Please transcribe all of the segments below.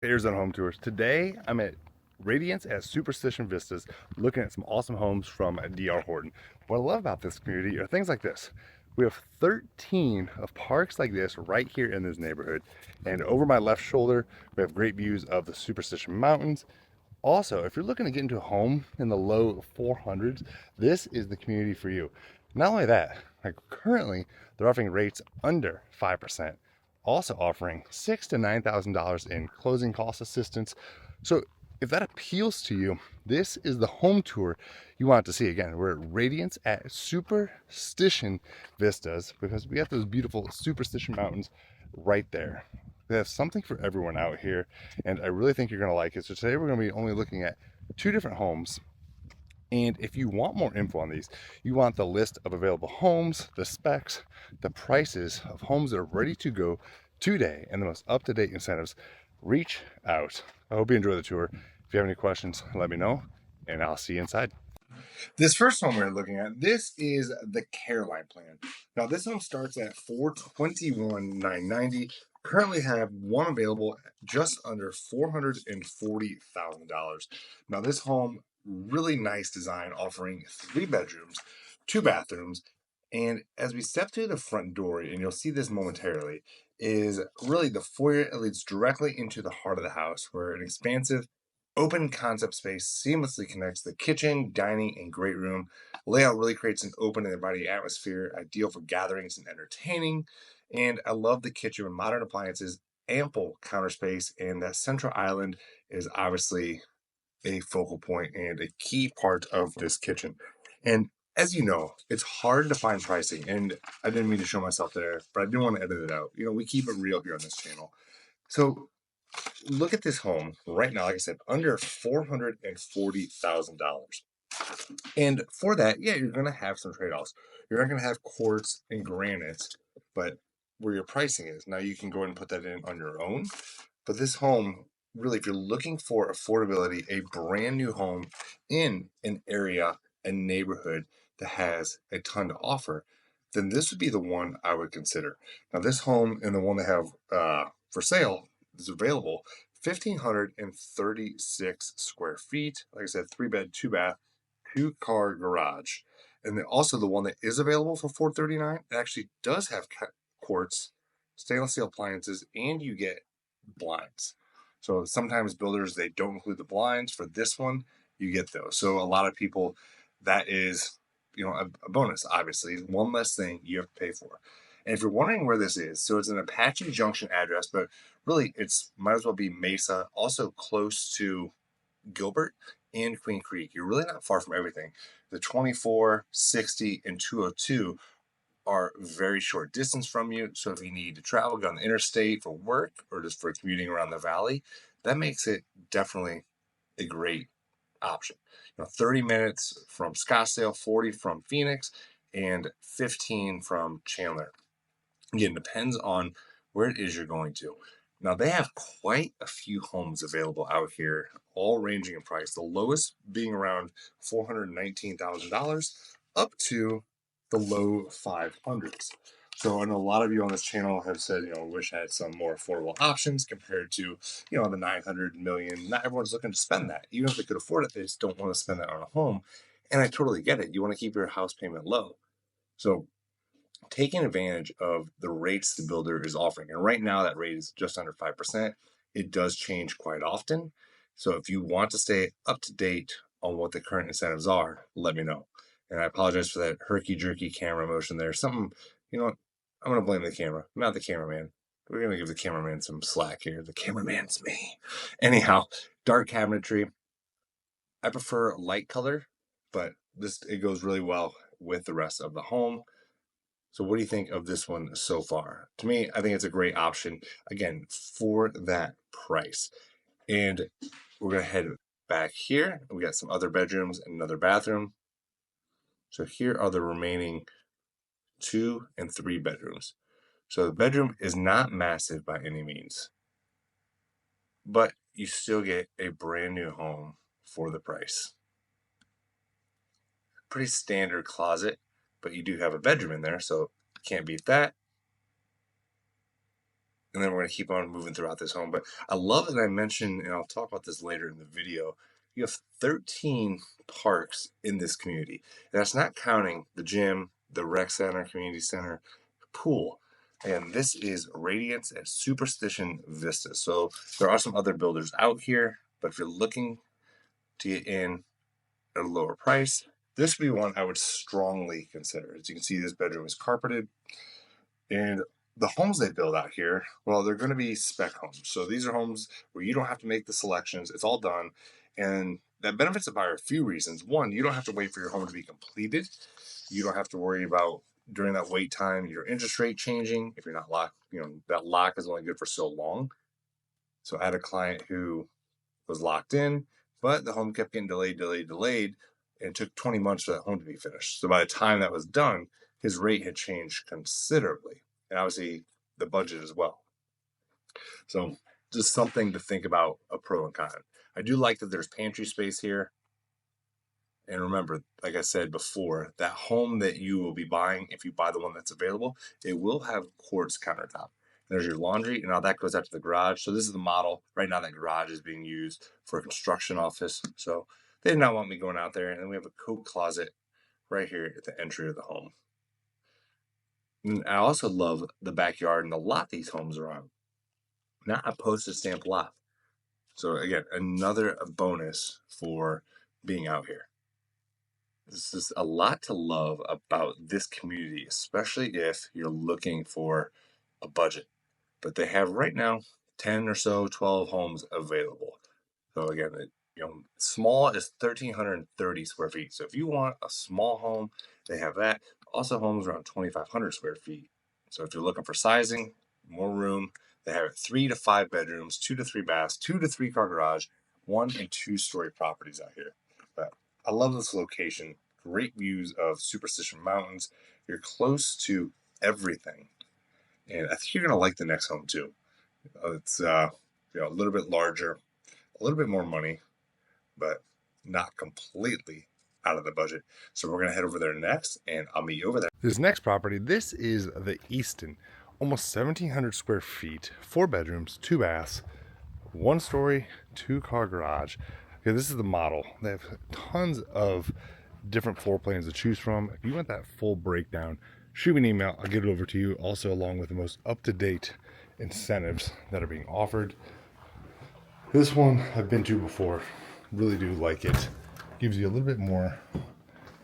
Arizona Home Tours. Today I'm at Radiance at Superstition Vistas looking at some awesome homes from DR Horton. What I love about this community are things like this. We have 13 of parks like this right here in this neighborhood. And over my left shoulder, we have great views of the Superstition Mountains. Also, if you're looking to get into a home in the low 400s, this is the community for you. Not only that, like currently they're offering rates under 5%, also offering $6,000 to $9,000 in closing cost assistance. So if that appeals to you, this is the home tour you want to see. Again, we're at Radiance at Superstition Vistas because we have those beautiful Superstition Mountains right there. They have something for everyone out here, and I really think you're going to like it. So today we're going to be only looking at two different homes. And if you want more info on these, you want the list of available homes, the specs, the prices of homes that are ready to go today, and the most up-to-date incentives, reach out. I hope you enjoy the tour. If you have any questions, let me know, and I'll see you inside. This first home we're looking at, this is the Caroline plan. Now this home starts at $421,990. Currently have one available just under $440,000. Now this home, really nice design, offering 3 bedrooms, 2 bathrooms, and as we step through the front door, and you'll see this momentarily, is really the foyer that leads directly into the heart of the house, where an expansive open concept space seamlessly connects the kitchen, dining, and great room. Layout really creates an open and inviting atmosphere, ideal for gatherings and entertaining. And I love the kitchen with modern appliances, ample counter space, and that central island is obviously a focal point and a key part of this kitchen. And as you know, it's hard to find pricing, and I didn't mean to show myself there, but I didn't want to edit it out. We keep it real here on this channel. So look at this home right now, like I said, under $440,000. And for that, yeah, you're going to have some trade offs. You're not going to have quartz and granite, but where your pricing is. Now you can go ahead and put that in on your own. But this home, really, if you're looking for affordability, a brand new home in an area, a neighborhood that has a ton to offer, then this would be the one I would consider. Now, this home and the one they have for sale is available 1,536 square feet. Like I said, 3 bed, 2 bath, 2 car garage. And then also the one that is available for 439, it actually does have quartz, stainless steel appliances, and you get blinds. So sometimes builders, they don't include the blinds. For this one, you get those. So a lot of people, that is, a bonus. Obviously, one less thing you have to pay for. And if you're wondering where this is, so it's an Apache Junction address, but really it's might as well be Mesa, also close to Gilbert and Queen Creek. You're really not far from everything. The 24, 60, and 202 are very short distance from you. So if you need to travel, go on the interstate for work or just for commuting around the valley, that makes it definitely a great option. 30 minutes from Scottsdale, 40 from Phoenix, and 15 from Chandler. Again, depends on where it is you're going to. Now, they have quite a few homes available out here, all ranging in price. The lowest being around $419,000 up to the low 500s. So I know a lot of you on this channel have said, wish I had some more affordable options compared to, the 900 million. Not everyone's looking to spend that. Even if they could afford it, they just don't want to spend that on a home. And I totally get it. You want to keep your house payment low. So taking advantage of the rates the builder is offering. And right now that rate is just under 5%. It does change quite often. So if you want to stay up to date on what the current incentives are, let me know. And I apologize for that herky-jerky camera motion there. Something, I'm going to blame the camera, not the cameraman. We're going to give the cameraman some slack here. The cameraman's me. Anyhow, dark cabinetry. I prefer light color, but it goes really well with the rest of the home. So what do you think of this one so far? To me, I think it's a great option, again, for that price. And we're going to head back here. We got some other bedrooms and another bathroom. So here are the remaining 2 and 3 bedrooms. So the bedroom is not massive by any means, but you still get a brand new home for the price. Pretty standard closet, but you do have a bedroom in there, so can't beat that. and then we're going to keep on moving throughout this home. But I love that I mentioned, and I'll talk about this later in the video, you have 13 parks in this community. And that's not counting the gym, the rec center, community center, pool. And this is Radiance at Superstition Vistas. So there are some other builders out here, but if you're looking to get in at a lower price, this would be one I would strongly consider. As you can see, this bedroom is carpeted. And the homes they build out here, well, they're going to be spec homes. So these are homes where you don't have to make the selections. It's all done. And that benefits the buyer a few reasons. One, you don't have to wait for your home to be completed. You don't have to worry about during that wait time your interest rate changing. If you're not locked, that lock is only good for so long. So I had a client who was locked in, but the home kept getting delayed, and it took 20 months for that home to be finished. So by the time that was done, his rate had changed considerably, and obviously the budget as well. So just something to think about, a pro and con. I do like that there's pantry space here. And remember, like I said before, that home that you will be buying, if you buy the one that's available, it will have quartz countertop. There's your laundry, and now that goes out to the garage. So this is the model. Right now, that garage is being used for a construction office. So they did not want me going out there. And then we have a coat closet right here at the entry of the home. And I also love the backyard and the lot these homes are on. Not a postage stamp lot. So again, another bonus for being out here. This is a lot to love about this community, especially if you're looking for a budget. But they have right now 10 or so, 12 homes available. So again, small is 1,330 square feet. So if you want a small home, they have that. Also homes around 2,500 square feet. So if you're looking for sizing, more room, they have 3 to 5 bedrooms, 2 to 3 baths, 2 to 3 car garage, 1 and 2 story properties out here. But I love this location. Great views of Superstition Mountains. You're close to everything. And I think you're going to like the next home too. It's a little bit larger, a little bit more money, but not completely out of the budget. So we're going to head over there next, and I'll meet you over there. This next property, this is the Easton. Almost 1,700 square feet, 4 bedrooms, 2 baths, 1 story, 2 car garage. Okay, this is the model. They have tons of different floor plans to choose from. If you want that full breakdown, shoot me an email. I'll get it over to you, also along with the most up-to-date incentives that are being offered. This one I've been to before. Really do like it. Gives you a little bit more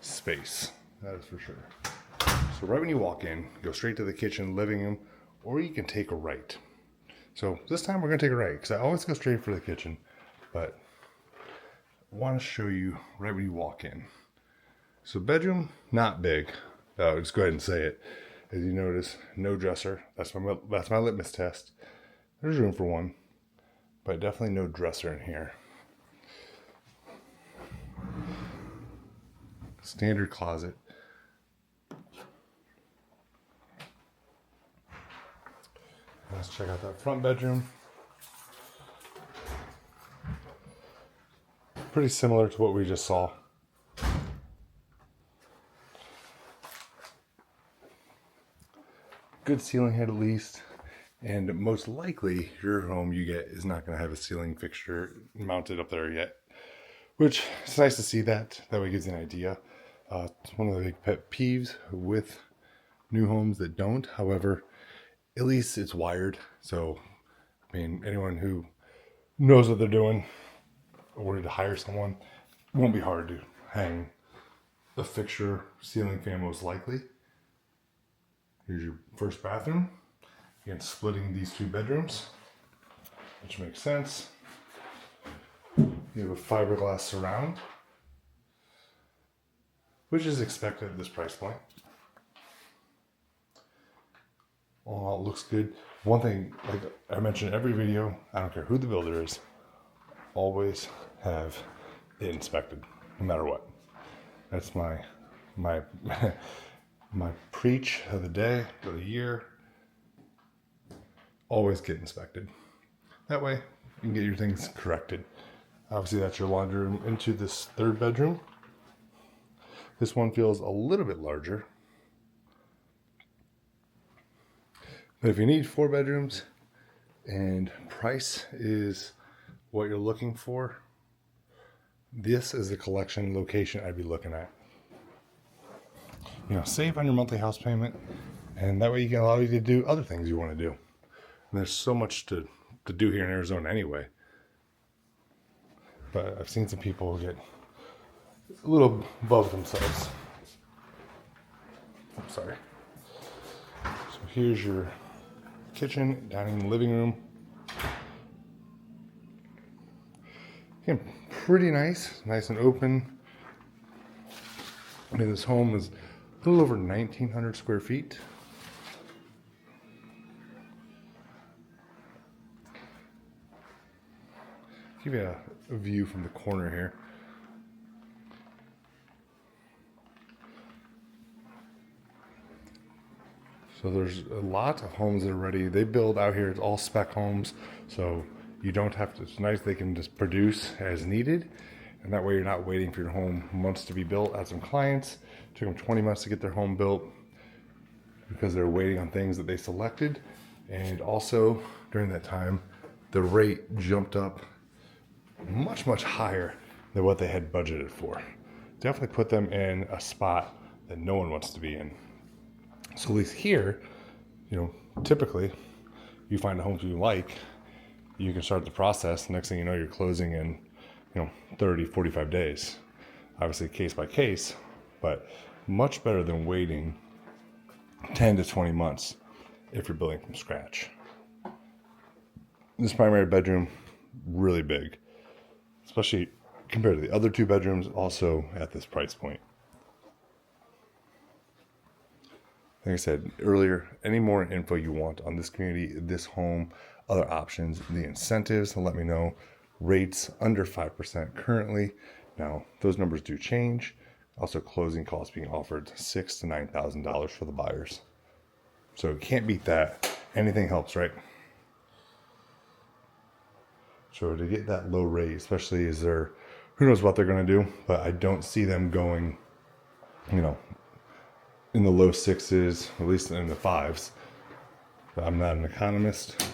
space, that is for sure. So right when you walk in, go straight to the kitchen, living room, or you can take a right. So this time we're going to take a right, because I always go straight for the kitchen, but I want to show you right when you walk in. So bedroom, not big. I'll just go ahead and say it. As you notice, no dresser. That's my litmus test. There's room for one, but definitely no dresser in here. Standard closet. Let's check out that front bedroom. Pretty similar to what we just saw. Good ceiling height at least, and most likely your home you get is not going to have a ceiling fixture mounted up there yet, which it's nice to see that way gives you an idea. It's one of the big pet peeves with new homes that don't. However, at least it's wired, so I mean, anyone who knows what they're doing or to hire someone, it won't be hard to hang a fixture ceiling fan most likely. Here's your first bathroom. Again, splitting these 2 bedrooms, which makes sense. You have a fiberglass surround, which is expected at this price point. All in all, it looks good. One thing, like I mentioned in every video, I don't care who the builder is, always have it inspected, no matter what. That's my my preach of the day, of the year. Always get inspected. That way you can get your things corrected. Obviously that's your laundry room into this 3rd bedroom. This one feels a little bit larger. But if you need 4 bedrooms, and price is what you're looking for, this is the collection location I'd be looking at. Save on your monthly house payment, and that way you can allow you to do other things you want to do. And there's so much to do here in Arizona anyway. But I've seen some people get a little above themselves. I'm sorry. So here's your kitchen, dining, living room. Again, pretty nice and open. I mean, this home is a little over 1,900 square feet. Give you a view from the corner here. So there's a lot of homes that are ready. They build out here, it's all spec homes. So you don't have to, it's nice they can just produce as needed. And that way you're not waiting for your home months to be built. I had some clients, it took them 20 months to get their home built because they're waiting on things that they selected. And also during that time, the rate jumped up much higher than what they had budgeted for. Definitely put them in a spot that no one wants to be in. So at least here, typically you find a home you like, you can start the process. Next thing you know, you're closing in, 30, 45 days. Obviously case by case, but much better than waiting 10 to 20 months if you're building from scratch. This primary bedroom, really big, especially compared to the other two bedrooms, also at this price point. Like I said earlier, any more info you want on this community, this home, other options, the incentives, let me know. Rates under 5% currently. Now, those numbers do change. Also, closing costs being offered $6,000 to $9,000 for the buyers. So can't beat that. Anything helps, right? So to get that low rate, especially as they're, who knows what they're going to do, but I don't see them going, in the low sixes, at least in the fives. But I'm not an economist,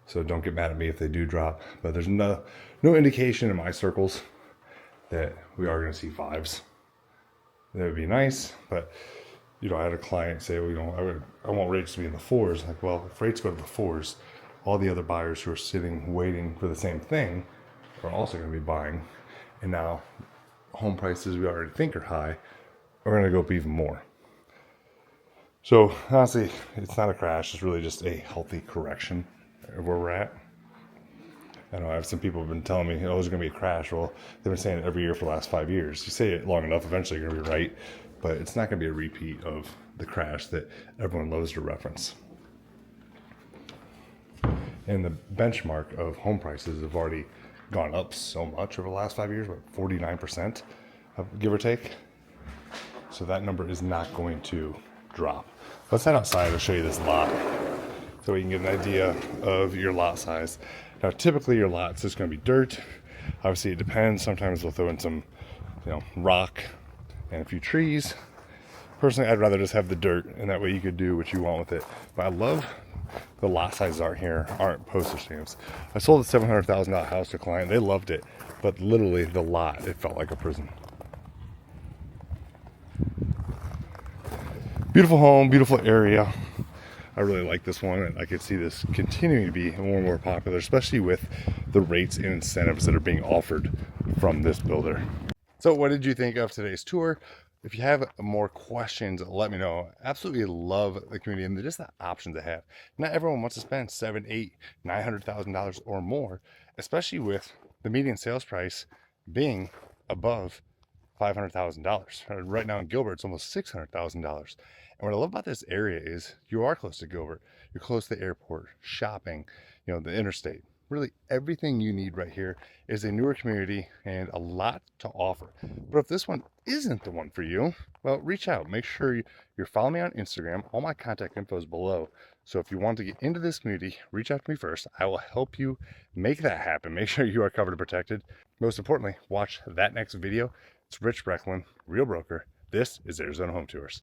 so don't get mad at me if they do drop. But there's no indication in my circles that we are going to see fives. That would be nice, but I had a client say, I want rates to be in the fours. Like, well, if rates go to the fours, all the other buyers who are sitting waiting for the same thing are also going to be buying. And now home prices we already think are high are going to go up even more. So honestly, it's not a crash. It's really just a healthy correction of where we're at. I know I have some people have been telling me, there's going to be a crash. Well, they've been saying it every year for the last 5 years. You say it long enough, eventually you're going to be right. But it's not going to be a repeat of the crash that everyone loves to reference. And the benchmark of home prices have already gone up so much over the last 5 years, 49%, give or take. So that number is not going to drop. Let's head outside. I'll show you this lot so we can get an idea of your lot size. Now, typically your lot's just going to be dirt. Obviously, it depends. Sometimes we'll throw in some, rock and a few trees. Personally, I'd rather just have the dirt, and that way you could do what you want with it. But I love the lot sizes aren't postage stamps. I sold a $700,000 house to a client. They loved it, but literally the lot, it felt like a prison. Beautiful home, beautiful area. I really like this one, and I could see this continuing to be more and more popular, especially with the rates and incentives that are being offered from this builder. So what did you think of today's tour? If you have more questions, let me know. Absolutely love the community and just the options they have. Not everyone wants to spend $700,000, $800,000, $900,000 or more, especially with the median sales price being above $500,000. Right now in Gilbert, it's almost $600,000. And what I love about this area is you are close to Gilbert. You're close to the airport, shopping, the interstate. Really everything you need right here is a newer community and a lot to offer. But if this one isn't the one for you, well, reach out. Make sure you're following me on Instagram. All my contact info is below. So if you want to get into this community, reach out to me first. I will help you make that happen. Make sure you are covered and protected. Most importantly, watch that next video. It's Rich Brecklin, Real Broker. This is Arizona Home Tours.